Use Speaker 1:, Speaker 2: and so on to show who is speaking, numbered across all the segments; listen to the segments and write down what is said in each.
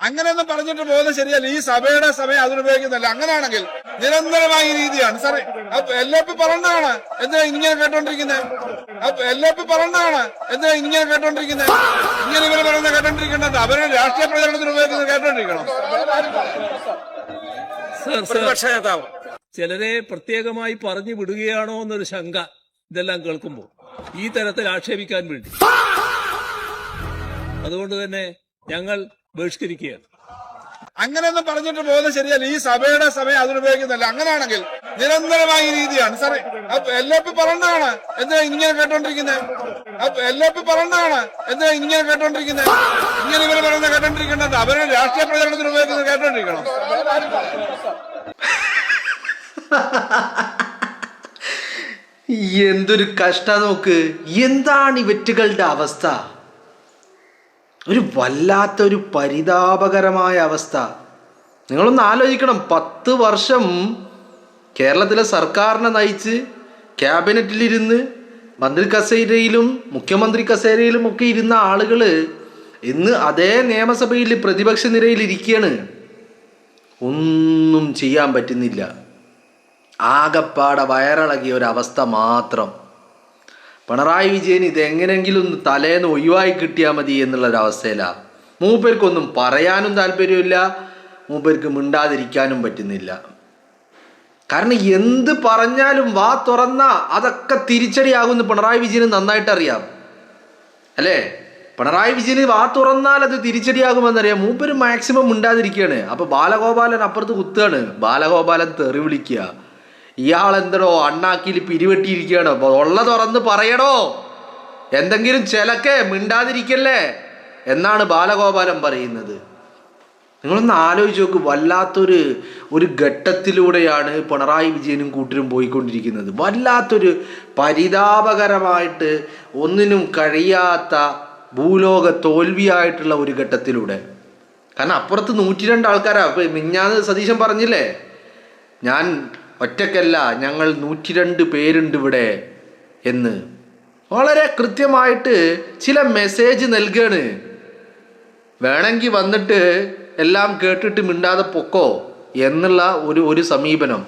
Speaker 1: അങ്ങനെയൊന്നും പറഞ്ഞിട്ട് പോകുന്നത് ശരിയല്ല. ഈ സഭയുടെ സമയം അതിനുപയോഗിക്കുന്നില്ല. അങ്ങനെയാണെങ്കിൽ നിരന്തരമായ ഈ രീതിയാണ് സാറേ. LAP പറഞ്ഞതാണ് എന്തിനാ ഇങ്ങനെ കേട്ടോണ്ടിരിക്കുന്നത്? LAP പറഞ്ഞതാണ് എന്തിനാ ഇങ്ങനെ കേട്ടോണ്ടിരിക്കുന്നത്? ഇങ്ങനെ ഇവര് പറയുന്നത് കേട്ടോണ്ടിരിക്കേണ്ടത് അവരെ രാഷ്ട്രീയ പ്രചരണത്തിന് ഉപയോഗിക്കുന്നത് കേട്ടോണ്ടിരിക്കണം. പ്രതിപക്ഷ നേതാവ്
Speaker 2: ചിലരെ പ്രത്യേകമായി പറഞ്ഞു വിടുകയാണോ എന്നൊരു ശങ്ക ഇതെല്ലാം കേൾക്കുമ്പോൾ ഈ തരത്തിൽ ആക്ഷേപിക്കാൻ വേണ്ടി. അതുകൊണ്ട് തന്നെ ഞങ്ങൾ ബഹിഷ്കരിക്കുകയാണ്.
Speaker 1: അങ്ങനെയൊന്നും പറഞ്ഞിട്ട് പോകുന്നത് ശരിയല്ല. ഈ സഭയുടെ സമയം അതിനുപയോഗിക്കുന്നില്ല. അങ്ങനെയാണെങ്കിൽ നിരന്തരമായ ഈ രീതിയാണ് സാറേ. LAP പറഞ്ഞതാണ് എന്തിനാ ഇങ്ങനെ കേട്ടോണ്ടിരിക്കുന്നത്? LAP പറഞ്ഞതാണ് എന്തിനാ ഇങ്ങനെ കേട്ടോണ്ടിരിക്കുന്നത്? ഇങ്ങനെ ഇവര് പറയുന്നത് കേട്ടോണ്ടിരിക്കേണ്ടത് അവരെ രാഷ്ട്രീയ പ്രചരണത്തിന് ഉപയോഗിക്കുന്നത് കേട്ടോണ്ടിരിക്കണം.
Speaker 3: എന്തൊരു കഷ്ട നോക്ക്. എന്താണ് ഇവറ്റുകളുടെ അവസ്ഥ? ഒരു വല്ലാത്തൊരു പരിതാപകരമായ അവസ്ഥ. നിങ്ങളൊന്ന് ആലോചിക്കണം. 10 വർഷം കേരളത്തിലെ സർക്കാരിനെ നയിച്ച് ക്യാബിനറ്റിലിരുന്ന് മന്ത്രി കസേരയിലും മുഖ്യമന്ത്രി കസേരയിലും ഒക്കെ ഇരുന്ന ആളുകൾ ഇന്ന് അതേ നിയമസഭയിൽ പ്രതിപക്ഷ നിരയിൽ ഇരിക്കുകയാണ്. ഒന്നും ചെയ്യാൻ പറ്റുന്നില്ല. ആകപ്പാടെ വയറിളകിയ ഒരവസ്ഥ മാത്രം. പിണറായി വിജയൻ ഇതെങ്ങനെങ്കിലും ഒന്ന് തലേന്ന് ഒഴിവായി കിട്ടിയാൽ മതി എന്നുള്ളൊരവസ്ഥയിലാണ്. മൂപ്പർക്കൊന്നും പറയാനും താല്പര്യമില്ല, മൂപ്പർക്ക് മിണ്ടാതിരിക്കാനും പറ്റുന്നില്ല. കാരണം എന്ത് പറഞ്ഞാലും വാ തുറന്ന അതൊക്കെ തിരിച്ചടിയാകുമെന്ന് പിണറായി വിജയന് നന്നായിട്ട് അറിയാം, അല്ലേ? പിണറായി വിജയന് വാ തുറന്നാൽ അത് തിരിച്ചടിയാകുമെന്നറിയാം. മൂപ്പര് മാക്സിമം മിണ്ടാതിരിക്കുകയാണ്. അപ്പോൾ ബാലഗോപാലൻ അപ്പുറത്ത് കുത്തുകയാണ്. ബാലഗോപാലൻ തെറി വിളിക്കുക, ഇയാളെന്തടോ അണ്ണാക്കിൽ പിരിവെട്ടിയിരിക്കുകയാണോ, ഉള്ള തുറന്ന് പറയണോ, എന്തെങ്കിലും ചിലക്കെ മിണ്ടാതിരിക്കല്ലേ എന്നാണ് ബാലഗോപാലൻ പറയുന്നത്. നിങ്ങളൊന്ന് ആലോചിച്ച് നോക്ക്. വല്ലാത്തൊരു ഘട്ടത്തിലൂടെയാണ് പിണറായി വിജയനും കൂട്ടരും പോയിക്കൊണ്ടിരിക്കുന്നത്. വല്ലാത്തൊരു പരിതാപകരമായിട്ട് ഒന്നിനും കഴിയാത്ത ഭൂലോക തോൽവിയായിട്ടുള്ള ഒരു ഘട്ടത്തിലൂടെ. കാരണം അപ്പുറത്ത് 102 ആൾക്കാരാ. ഇപ്പം മിഞ്ഞാന്ന് സതീശൻ പറഞ്ഞില്ലേ, ഞാൻ ഒറ്റക്കല്ല, ഞങ്ങൾ 102 പേരുണ്ട് ഇവിടെ എന്ന്. വളരെ കൃത്യമായിട്ട് ചില മെസ്സേജ് നൽകുകയാണ്. വേണമെങ്കിൽ വന്നിട്ട് എല്ലാം കേട്ടിട്ട് മിണ്ടാതെ പൊക്കോ എന്നുള്ള ഒരു സമീപനം.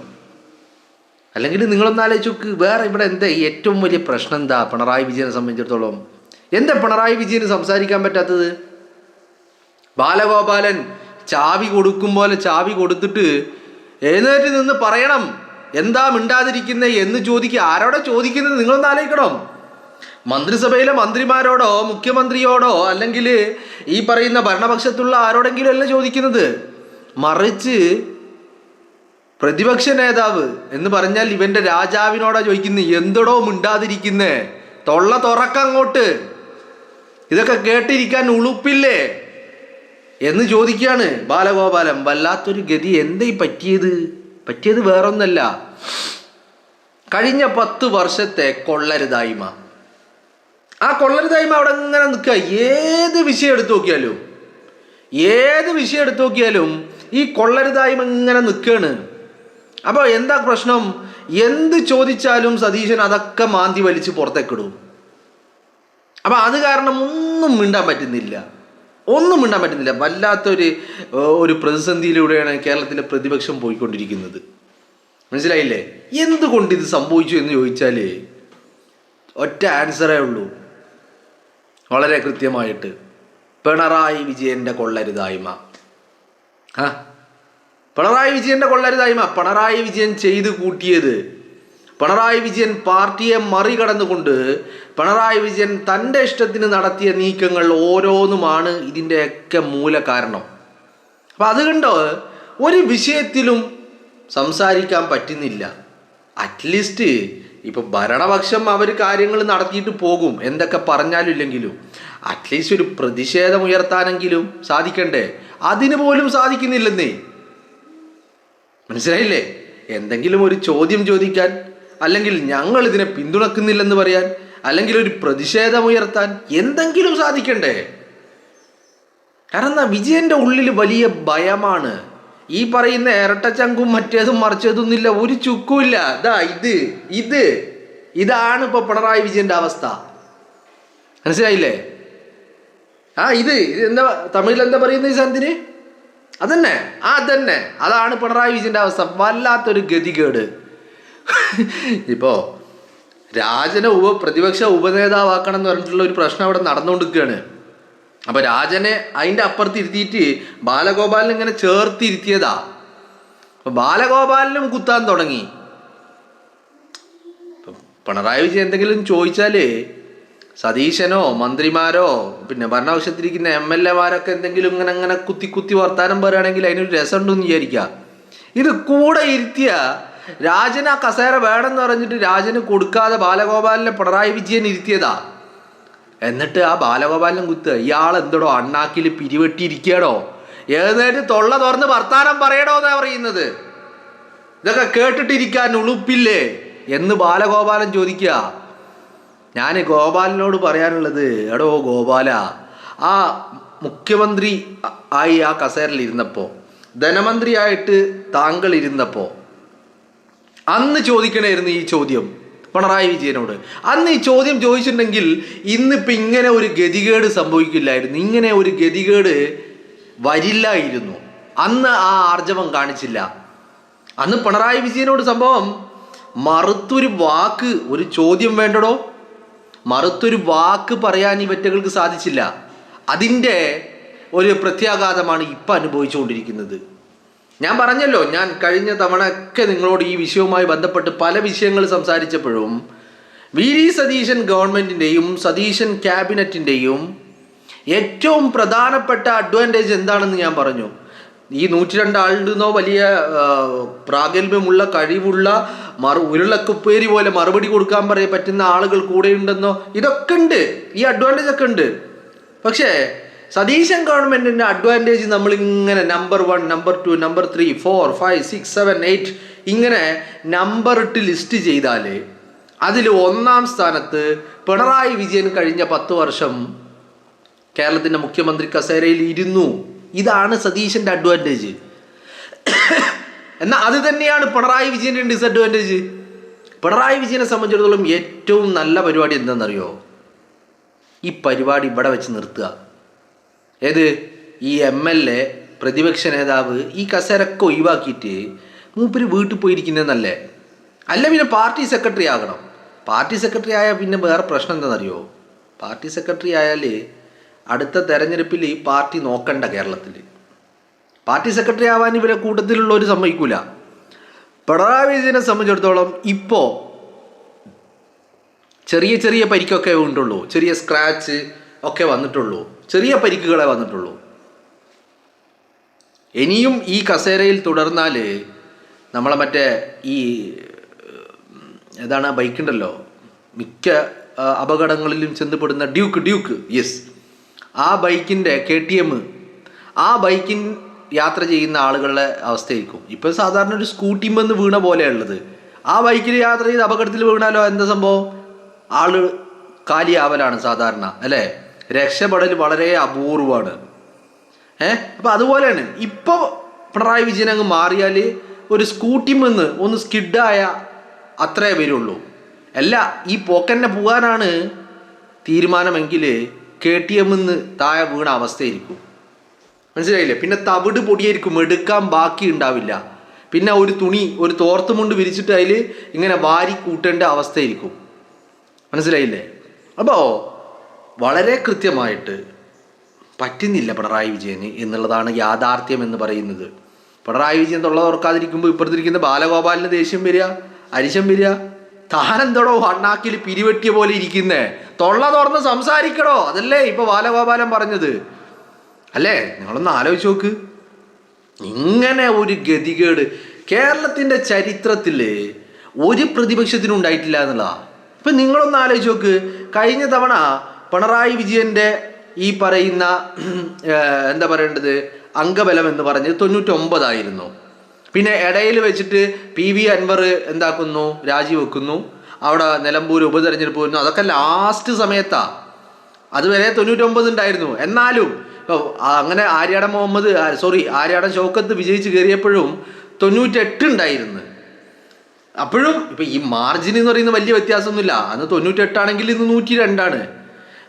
Speaker 3: അല്ലെങ്കിൽ നിങ്ങളൊന്ന് ആലോചിച്ച് നോക്ക്. വേറെ ഇവിടെ എന്താ ഏറ്റവും വലിയ പ്രശ്നം? എന്താ പിണറായി വിജയനെ സംബന്ധിച്ചിടത്തോളം എന്താ പിണറായി വിജയന് സംസാരിക്കാൻ പറ്റാത്തത്? ബാലഗോപാലൻ ചാവി കൊടുക്കും പോലെ ചാവി കൊടുത്തിട്ട് എഴുന്നേറ്റ് നിന്ന് പറയണം എന്താ മിണ്ടാതിരിക്കുന്നത് എന്ന് ചോദിക്കുക. ആരോടെ ചോദിക്കുന്നത് നിങ്ങളൊന്ന് ആലോചിക്കണം. മന്ത്രിസഭയിലെ മന്ത്രിമാരോടോ മുഖ്യമന്ത്രിയോടോ അല്ലെങ്കിൽ ഈ പറയുന്ന ഭരണപക്ഷത്തുള്ള ആരോടെങ്കിലും അല്ല ചോദിക്കുന്നത്. മറിച്ച് പ്രതിപക്ഷ നേതാവ് എന്ന് പറഞ്ഞാൽ ഇവന്റെ രാജാവിനോടാ ചോദിക്കുന്നത്. എന്തോടോ മിണ്ടാതിരിക്കുന്നേ, തൊള്ള തുറക്കങ്ങോട്ട്, ഇതൊക്കെ കേട്ടിരിക്കാൻ ഉളുപ്പില്ലേ എന്ന് ചോദിക്കുകയാണ് ബാലഗോപാലൻ. വല്ലാത്തൊരു ഗതി. എന്താ പറ്റിയത് വേറൊന്നല്ല, കഴിഞ്ഞ 10 വർഷത്തെ കൊള്ളരുതായ്മ. ആ കൊള്ളരുതായ്മ അവിടെ ഇങ്ങനെ നിൽക്കുക. ഏത് വിഷയം എടുത്തു നോക്കിയാലും ഈ കൊള്ളരുതായ്മ ഇങ്ങനെ നിൽക്കുകയാണ്. അപ്പോൾ എന്താ പ്രശ്നം? എന്ത് ചോദിച്ചാലും സതീശൻ അതൊക്കെ മാന്തി വലിച്ച് പുറത്തേക്കിടും. അപ്പം അത് കാരണം ഒന്നും മിണ്ടാൻ പറ്റുന്നില്ല. വല്ലാത്തൊരു പ്രതിസന്ധിയിലൂടെയാണ് കേരളത്തിലെ പ്രതിപക്ഷം പോയിക്കൊണ്ടിരിക്കുന്നത്. മനസ്സിലായില്ലേ? എന്തുകൊണ്ട് ഇത് സംഭവിച്ചു എന്ന് ചോദിച്ചാൽ ഒറ്റ ആൻസറേ ഉള്ളൂ, വളരെ കൃത്യമായിട്ട്. പിണറായി വിജയൻ്റെ കൊള്ളരുതായ്മ. പിണറായി വിജയൻ ചെയ്തു കൂട്ടിയത്, പിണറായി വിജയൻ പാർട്ടിയെ മറികടന്നുകൊണ്ട് പിണറായി വിജയൻ തൻ്റെ ഇഷ്ടത്തിന് നടത്തിയ നീക്കങ്ങൾ ഓരോന്നുമാണ് ഇതിൻ്റെയൊക്കെ മൂല കാരണം. അപ്പം അതുകൊണ്ട് ഒരു വിഷയത്തിലും സംസാരിക്കാൻ പറ്റുന്നില്ല. അറ്റ്ലീസ്റ്റ് ഇപ്പം ഭരണപക്ഷം അവർ കാര്യങ്ങൾ നടത്തിയിട്ട് പോകും, എന്തൊക്കെ പറഞ്ഞാലും ഇല്ലെങ്കിലും അറ്റ്ലീസ്റ്റ് ഒരു പ്രതിഷേധം ഉയർത്താനെങ്കിലും സാധിക്കണ്ടേ? അതിന് പോലും സാധിക്കുന്നില്ലെന്നേ. മനസ്സിലായില്ലേ? എന്തെങ്കിലും ഒരു ചോദ്യം ചോദിക്കാൻ, അല്ലെങ്കിൽ ഞങ്ങൾ ഇതിനെ പിന്തുണക്കുന്നില്ലെന്ന് പറയാൻ, അല്ലെങ്കിൽ ഒരു പ്രതിഷേധമുയർത്താൻ എന്തെങ്കിലും സാധിക്കണ്ടേ? കാരണം എന്താ, വിജയന്റെ ഉള്ളിൽ വലിയ ഭയമാണ്. ഈ പറയുന്ന ഇരട്ടച്ചങ്കും മറ്റേതും മറിച്ചതൊന്നുമില്ല, ഒരു ചുക്കുമില്ല. ഇതാണ് ഇപ്പൊ പിണറായി വിജയന്റെ അവസ്ഥ. മനസ്സിലായില്ലേ? ഇത് എന്താ തമിഴിൽ എന്താ പറയുന്നത് ഈ സാധനത്തിന്? അതന്നെ അതാണ് പിണറായി വിജയന്റെ അവസ്ഥ. വല്ലാത്തൊരു ഗതികേട്. ഇപ്പോ രാജനെ പ്രതിപക്ഷ ഉപനേതാവാക്കണം എന്ന് പറഞ്ഞിട്ടുള്ള ഒരു പ്രശ്നം അവിടെ നടന്നുകൊണ്ടിരിക്കുകയാണ്. അപ്പൊ രാജനെ അതിന്റെ അപ്പുറത്ത് ഇരുത്തിയിട്ട് ബാലഗോപാലിനെ ഇങ്ങനെ ചേർത്തിരുത്തിയതാ. അപ്പൊ ബാലഗോപാലിനും കുത്താൻ തുടങ്ങി. പിണറായി വിജയൻ എന്തെങ്കിലും ചോദിച്ചാല് സതീശനോ മന്ത്രിമാരോ പിന്നെ ഭരണപക്ഷത്തിരിക്കുന്ന MLA-മാരൊക്കെ എന്തെങ്കിലും ഇങ്ങനെ കുത്തി വർത്താനം പറയുകയാണെങ്കിൽ അതിനൊരു രസമുണ്ടെന്ന് വിചാരിക്കുക. ഇത് കൂടെ ഇരുത്തിയ രാജന് ആ കസേര വേണമെന്ന് പറഞ്ഞിട്ട് രാജന് കൊടുക്കാതെ ബാലഗോപാലിനെ പിണറായി വിജയൻ ഇരുത്തിയതാ. എന്നിട്ട് ആ ബാലഗോപാലിനും കുത്തുക. ഇയാൾ എന്തോടോ അണ്ണാക്കിൽ പിരിവെട്ടിയിരിക്കടോ, എഴുന്നേറ്റ് തൊള്ള തുറന്ന് വർത്താനം പറയടോ എന്നാ പറയുന്നത്. ഇതൊക്കെ കേട്ടിട്ടിരിക്കാൻ ഉളുപ്പില്ലേ എന്ന് ബാലഗോപാലൻ ചോദിക്കുക. ഞാൻ ഗോപാലിനോട് പറയാനുള്ളത്, എടോ ഗോപാല, ആ മുഖ്യമന്ത്രി ആയി ആ കസേരയിൽ ഇരുന്നപ്പോൾ, ധനമന്ത്രിയായിട്ട് താങ്കൾ ഇരുന്നപ്പോൾ അന്ന് ചോദിക്കണമായിരുന്നു ഈ ചോദ്യം പിണറായി വിജയനോട്. അന്ന് ഈ ചോദ്യം ചോദിച്ചിട്ടുണ്ടെങ്കിൽ ഇന്നിപ്പോൾ ഇങ്ങനെ ഒരു ഗതികേട് സംഭവിക്കില്ലായിരുന്നു, ഇങ്ങനെ ഒരു ഗതികേട് വരില്ലായിരുന്നു. അന്ന് ആ ആർജവം കാണിച്ചില്ല. അന്ന് പിണറായി വിജയനോട് സംഭവം മറുത്തൊരു വാക്ക്, ഒരു ചോദ്യം വേണ്ടടോ, മറുത്തൊരു വാക്ക് പറയാൻ ഇവറ്റകൾക്ക് സാധിച്ചില്ല. അതിൻ്റെ ഒരു പ്രത്യാഘാതമാണ് ഇപ്പം അനുഭവിച്ചുകൊണ്ടിരിക്കുന്നത്. ഞാൻ പറഞ്ഞല്ലോ, ഞാൻ കഴിഞ്ഞ തവണയൊക്കെ നിങ്ങളോട് ഈ വിഷയവുമായി ബന്ധപ്പെട്ട് പല വിഷയങ്ങൾ സംസാരിച്ചപ്പോഴും VD സതീശൻ ഗവൺമെൻറ്റിൻ്റെയും സതീശൻ ക്യാബിനറ്റിൻ്റെയും ഏറ്റവും പ്രധാനപ്പെട്ട അഡ്വാൻറ്റേജ് എന്താണെന്ന് ഞാൻ പറഞ്ഞു. ഈ 102 ആളുണ്ടെന്നോ വലിയ പ്രാഗൽഭ്യമുള്ള കഴിവുള്ള ഉരുളക്കുപ്പേരി പോലെ മറുപടി കൊടുക്കാൻ പറ്റുന്ന ആളുകൾ കൂടെയുണ്ടെന്നോ, ഇതൊക്കെ ഉണ്ട്, ഈ അഡ്വാൻറ്റേജ് ഒക്കെ ഉണ്ട്. പക്ഷേ സതീശൻ ഗവൺമെൻറ്റിൻ്റെ അഡ്വാൻറ്റേജ് നമ്മളിങ്ങനെ നമ്പർ 1, നമ്പർ 2, നമ്പർ 3, 4, 5, 6, 7, 8 ഇങ്ങനെ നമ്പർ ഇട്ട് ലിസ്റ്റ് ചെയ്താൽ അതിൽ 1-ാം സ്ഥാനത്ത് പിണറായി വിജയൻ കഴിഞ്ഞ 10 വർഷം കേരളത്തിൻ്റെ മുഖ്യമന്ത്രി കസേരയിൽ ഇരുന്നു. ഇതാണ് സതീശൻ്റെ അഡ്വാൻറ്റേജ്. എന്നാൽ അത് തന്നെയാണ് പിണറായി വിജയൻ്റെ ഡിസഡ്വാൻറ്റേജ്. പിണറായി വിജയനെ സംബന്ധിച്ചിടത്തോളം ഏറ്റവും നല്ല പരിപാടി എന്താണെന്നറിയോ? ഈ പരിപാടി ഇവിടെ വെച്ച് നിർത്തുക. ഏത്? ഈ MLA പ്രതിപക്ഷ നേതാവ് ഈ കസേരൊക്കെ ഒഴിവാക്കിയിട്ട് മൂപ്പര് വീട്ടിൽ പോയിരിക്കുന്നതെന്നല്ലേ? അല്ല പിന്നെ പാർട്ടി സെക്രട്ടറി ആകണം. പാർട്ടി സെക്രട്ടറി ആയാൽ പിന്നെ വേറെ പ്രശ്നം എന്താണെന്നറിയോ? പാർട്ടി സെക്രട്ടറി ആയാൽ അടുത്ത തെരഞ്ഞെടുപ്പിൽ ഈ പാർട്ടി നോക്കണ്ട. കേരളത്തിൽ പാർട്ടി സെക്രട്ടറി ആവാൻ ഇവരെ കൂട്ടത്തിലുള്ളവർ സമ്മതിക്കൂല. പിണറായി വിജയനെ സംബന്ധിച്ചിടത്തോളം ഇപ്പോൾ ചെറിയ പരിക്കൊക്കെ ഉണ്ടുള്ളൂ, ചെറിയ സ്ക്രാച്ച് ഒക്കെ വന്നിട്ടുള്ളൂ, ചെറിയ പരിക്കുകളെ വന്നിട്ടുള്ളൂ. ഇനിയും ഈ കസേരയിൽ തുടർന്നാൽ നമ്മളെ മറ്റേ ഈ ഏതാണ് ബൈക്കുണ്ടല്ലോ, മിക്ക അപകടങ്ങളിലും ചെന്നപ്പെടുന്ന ഡ്യൂക്ക് യെസ്, ആ ബൈക്കിൻ്റെ KTM, ആ ബൈക്കിൻ യാത്ര ചെയ്യുന്ന ആളുകളുടെ അവസ്ഥയായിരിക്കും ഇപ്പോൾ സാധാരണ ഒരു സ്കൂട്ടിമെന്ന് വീണ പോലെയുള്ളത്. ആ ബൈക്കിൽ യാത്ര ചെയ്ത് അപകടത്തിൽ വീണാലോ എന്താ സംഭവം? ആള് കാലിയാവലാണ് സാധാരണ, അല്ലേ? രക്ഷപ്പെടൽ വളരെ അപൂർവമാണ്. അപ്പം അതുപോലെയാണ് ഇപ്പോൾ പിണറായി വിജയൻ അങ്ങ് മാറിയാൽ ഒരു സ്കൂട്ടിമെന്ന് ഒന്ന് സ്കിഡായ അത്രേ വരുള്ളൂ. അല്ല, ഈ പോക്കന്നെ പോകാനാണ് തീരുമാനമെങ്കിൽ KTM-ന്ന് താഴെ വീണ അവസ്ഥയായിരിക്കും. മനസ്സിലായില്ലേ? പിന്നെ തവിട് പൊടിയായിരിക്കും, എടുക്കാൻ ബാക്കി ഉണ്ടാവില്ല. പിന്നെ ഒരു തുണി, ഒരു തോർത്തുമുണ്ട് വിരിച്ചിട്ട് അതിൽ ഇങ്ങനെ വാരി കൂട്ടേണ്ട അവസ്ഥയായിരിക്കും. മനസ്സിലായില്ലേ? അപ്പോൾ വളരെ കൃത്യമായിട്ട് പറ്റുന്നില്ല പിണറായി വിജയന് എന്നുള്ളതാണ് യാഥാർത്ഥ്യം എന്ന് പറയുന്നത്. പിണറായി വിജയൻ തൊള്ള തുറക്കാതിരിക്കുമ്പോൾ ഇപ്പുറത്തിരിക്കുന്ന ബാലഗോപാലിന് ദേഷ്യം വരിക, അരിശം വരിക. താനെന്തോടോ അണ്ണാക്കിൽ പിരിവെട്ടിയ പോലെ ഇരിക്കുന്നേ? തൊള്ള തുറന്ന് സംസാരിക്കടോ. അതല്ലേ ഇപ്പോൾ ബാലഗോപാലൻ പറഞ്ഞത്, അല്ലേ? നിങ്ങളൊന്ന് ആലോചിച്ച് നോക്ക്. ഇങ്ങനെ ഒരു ഗതികേട് കേരളത്തിൻ്റെ ചരിത്രത്തിൽ ഒരു പ്രതിപക്ഷത്തിനും ഉണ്ടായിട്ടില്ല എന്നുള്ളതാണ്. ഇപ്പം നിങ്ങളൊന്ന് ആലോചിച്ച് നോക്ക്. കഴിഞ്ഞ തവണ പിണറായി വിജയൻ്റെ ഈ പറയുന്ന എന്താ പറയേണ്ടത് അംഗബലം എന്ന് പറഞ്ഞ് 99 ആയിരുന്നു. പിന്നെ ഇടയിൽ വെച്ചിട്ട് PV അൻവർ എന്താക്കുന്നു, രാജിവെക്കുന്നു. അവിടെ നിലമ്പൂർ ഉപതെരഞ്ഞെടുപ്പ് വരുന്നു. അതൊക്കെ ലാസ്റ്റ് സമയത്താണ്. അതുവരെ 99 ഉണ്ടായിരുന്നു. എന്നാലും അങ്ങനെ ആര്യാടൻ ഷൗക്കത്ത് വിജയിച്ച് കയറിയപ്പോഴും 98 ഉണ്ടായിരുന്നു. അപ്പോഴും ഇപ്പം ഈ മാർജിൻ എന്ന് പറയുന്ന വലിയ വ്യത്യാസമൊന്നുമില്ല. അന്ന് 98 ആണെങ്കിൽ ഇന്ന് 102 ആണ്.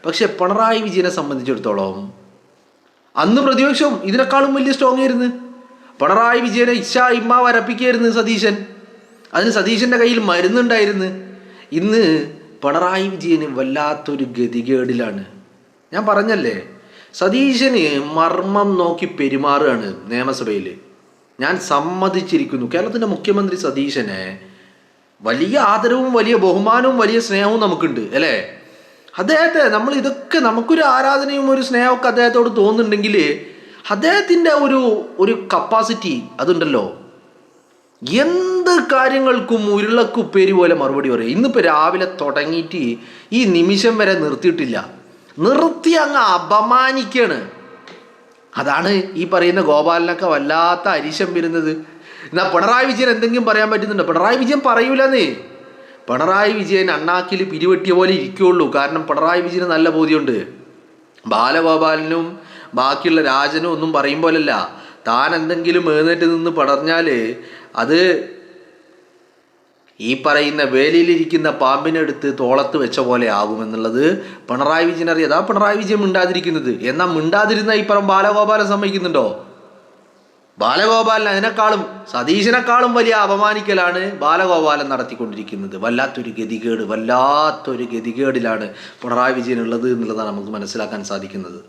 Speaker 3: പക്ഷെ പിണറായി വിജയനെ സംബന്ധിച്ചിടത്തോളം അന്ന് പ്രതിപക്ഷം ഇതിനേക്കാളും വലിയ സ്ട്രോങ് ആയിരുന്നു. പിണറായി വിജയനെ ഇമ്മ വരപ്പിക്കായിരുന്നു സതീശൻ. അതിന് സതീശൻ്റെ കയ്യിൽ മരുന്നുണ്ടായിരുന്നു. ഇന്ന് പിണറായി വിജയന് വല്ലാത്തൊരു ഗതികേടിലാണ്. ഞാൻ പറഞ്ഞല്ലേ, സതീശന് മർമ്മം നോക്കി പെരുമാറുകയാണ് നിയമസഭയിൽ. ഞാൻ സമ്മതിച്ചിരിക്കുന്നു. കേരളത്തിൻ്റെ മുഖ്യമന്ത്രി സതീശനെ വലിയ ആദരവും വലിയ ബഹുമാനവും വലിയ സ്നേഹവും നമുക്കുണ്ട് അല്ലേ. അദ്ദേഹത്തെ നമ്മൾ ഇതൊക്കെ നമുക്കൊരു ആരാധനയും ഒരു സ്നേഹമൊക്കെ അദ്ദേഹത്തോട് തോന്നുന്നുണ്ടെങ്കിൽ അദ്ദേഹത്തിൻ്റെ ഒരു കപ്പാസിറ്റി അതുണ്ടല്ലോ. എന്ത് കാര്യങ്ങൾക്കും ഉരുളക്കുപ്പേരി പോലെ മറുപടി പറയും. ഇന്നിപ്പോൾ രാവിലെ തുടങ്ങിയിട്ട് ഈ നിമിഷം വരെ നിർത്തിയിട്ടില്ല. നിർത്തി അങ്ങ് അപമാനിക്കാണ്. അതാണ് ഈ പറയുന്ന ഗോപാലനൊക്കെ വല്ലാത്ത അരിശം വരുന്നത്. എന്നാൽ പിണറായി വിജയൻ എന്തെങ്കിലും പറയാൻ പറ്റുന്നുണ്ടോ? പിണറായി വിജയൻ പറയൂലെന്നേ. പിണറായി വിജയൻ അണ്ണാക്കിൽ പിരിവെട്ടിയ പോലെ ഇരിക്കുകയുള്ളൂ. കാരണം പിണറായി വിജയന് നല്ല ബോധ്യമുണ്ട്. ബാലഗോപാലനും ബാക്കിയുള്ള രാജനും ഒന്നും പറയും പോലല്ല. താൻ എന്തെങ്കിലും എഴുന്നേറ്റ് നിന്ന് പറഞ്ഞാൽ അത് ഈ പറയുന്ന വേലിയിലിരിക്കുന്ന പാമ്പിനെടുത്ത് തോളത്ത് വെച്ച പോലെ ആകുമെന്നുള്ളത് പിണറായി വിജയൻ അറിയാം. അതാ പിണറായി വിജയൻ മിണ്ടാതിരിക്കുന്നത്. എന്നാൽ മിണ്ടാതിരുന്ന ഈ പറം ബാലഗോപാലൻ സമ്മതിക്കുന്നുണ്ടോ? ബാലഗോപാലൻ അതിനേക്കാളും സതീശനെക്കാളും വലിയ അപമാനിക്കലാണ് ബാലഗോപാലൻ നടത്തിക്കൊണ്ടിരിക്കുന്നത്. വല്ലാത്തൊരു ഗതികേടിലാണ് പിണറായി വിജയൻ ഉള്ളത് എന്നുള്ളതാണ് നമുക്ക് മനസ്സിലാക്കാൻ സാധിക്കുന്നത്.